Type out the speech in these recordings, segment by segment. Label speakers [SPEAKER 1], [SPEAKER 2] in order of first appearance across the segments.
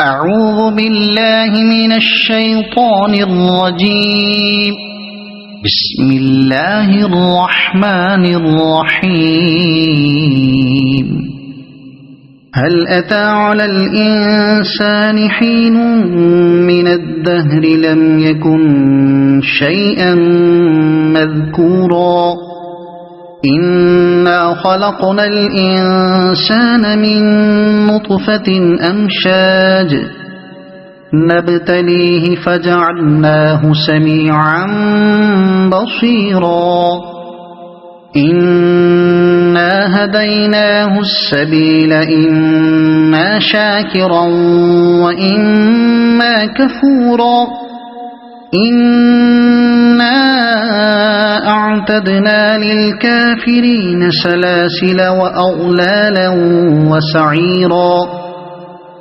[SPEAKER 1] أعوذ بالله من الشيطان الرجيم. بسم الله الرحمن الرحيم. هل أتى على الإنسان حين من الدهر لم يكن شيئا مذكورا إنا خلقنا الإنسان من نطفة أمشاج نبتليه فجعلناه سميعا بصيرا إنا هديناه السبيل إما شاكرا وإما كفورا إنا أعتدنا للكافرين سلاسل وأغلالا وسعيرا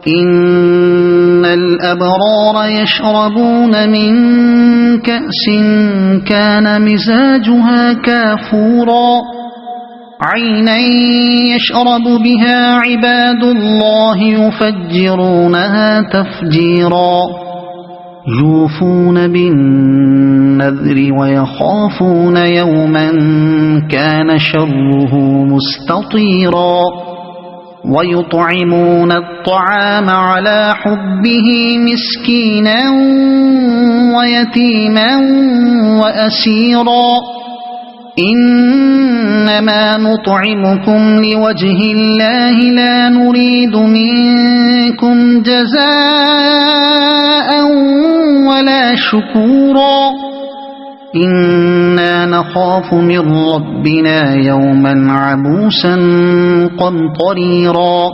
[SPEAKER 1] إن الأبرار يشربون من كأس كان مزاجها كافورا عينا يشرب بها عباد الله يفجرونها تفجيرا يوفون بالنذر ويخافون يوما كان شره مستطيرا ويطعمون الطعام على حبه مسكينا ويتيما وأسيرا إنما نطعمكم لوجه الله لا نريد منكم جزاء ولا شكورا إنا نخاف من ربنا يوما عبوسا قمطريرا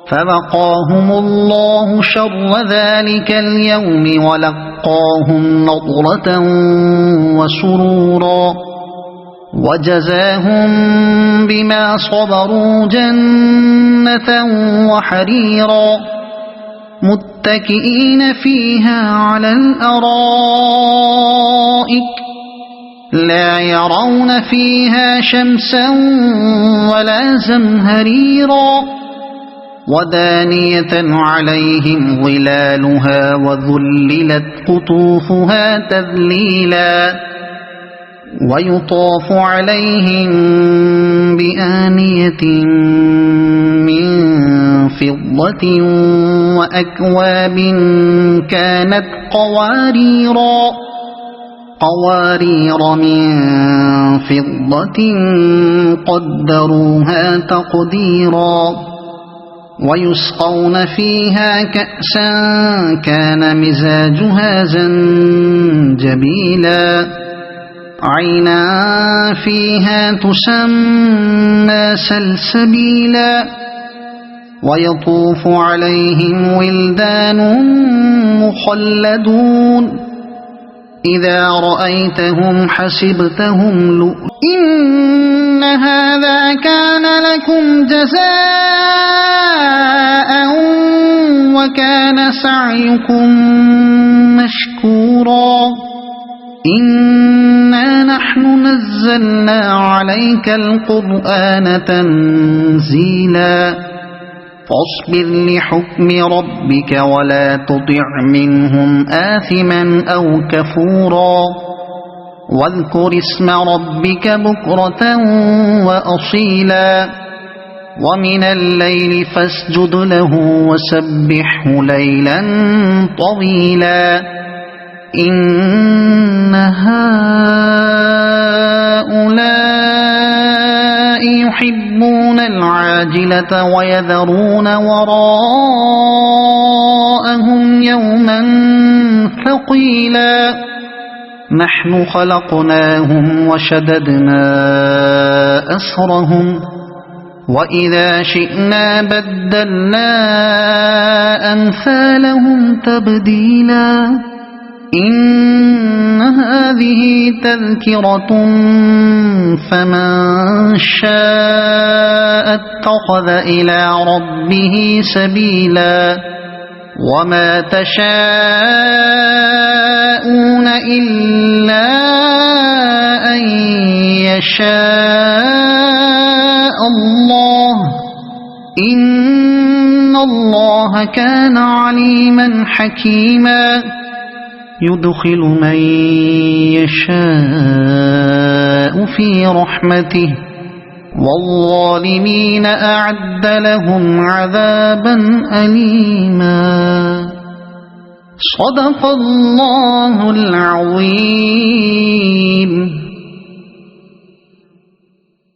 [SPEAKER 1] فوقاهم الله شر ذلك اليوم ولقاهم نضرة وسرورا وجزاهم بما صبروا جنة وحريرا متكئين فيها على الأرائك لا يرون فيها شمسا ولا زمهريرا ودانية عليهم ظلالها وذللت قطوفها تذليلا ويطاف عليهم بآنية من فضة وأكواب كانت قوارير من فضة قدروها تقديرا ويسقون فيها كأسا كان مزاجها زنجبيلا عينا فيها تسمى سلسبيلا ويطوف عليهم ولدان مخلدون إذا رأيتهم حسبتهم لؤلؤا إن هذا كان لكم جزاء وكان سعيكم مشكورا إنا نحن نزلنا عليك القرآن تنزيلا فاصبر لحكم ربك ولا تطع منهم آثما أو كفورا واذكر اسم ربك بكرة وأصيلا ومن الليل فاسجد له وسبحه ليلا طويلا إن هؤلاء يحبون العاجلة ويذرون وراءهم يوما ثقيلا نحن خلقناهم وشددنا أسرهم وإذا شئنا بدلنا أمثالهم تبديلا إن هذه تذكرة فمن شاء اتخذ إلى ربه سبيلا وما تشاءون إلا أن يشاء الله إن إن الله كان عليما حكيما يدخل من يشاء في رحمته والظالمين أعد لهم عذابا أليما صدق الله العظيم.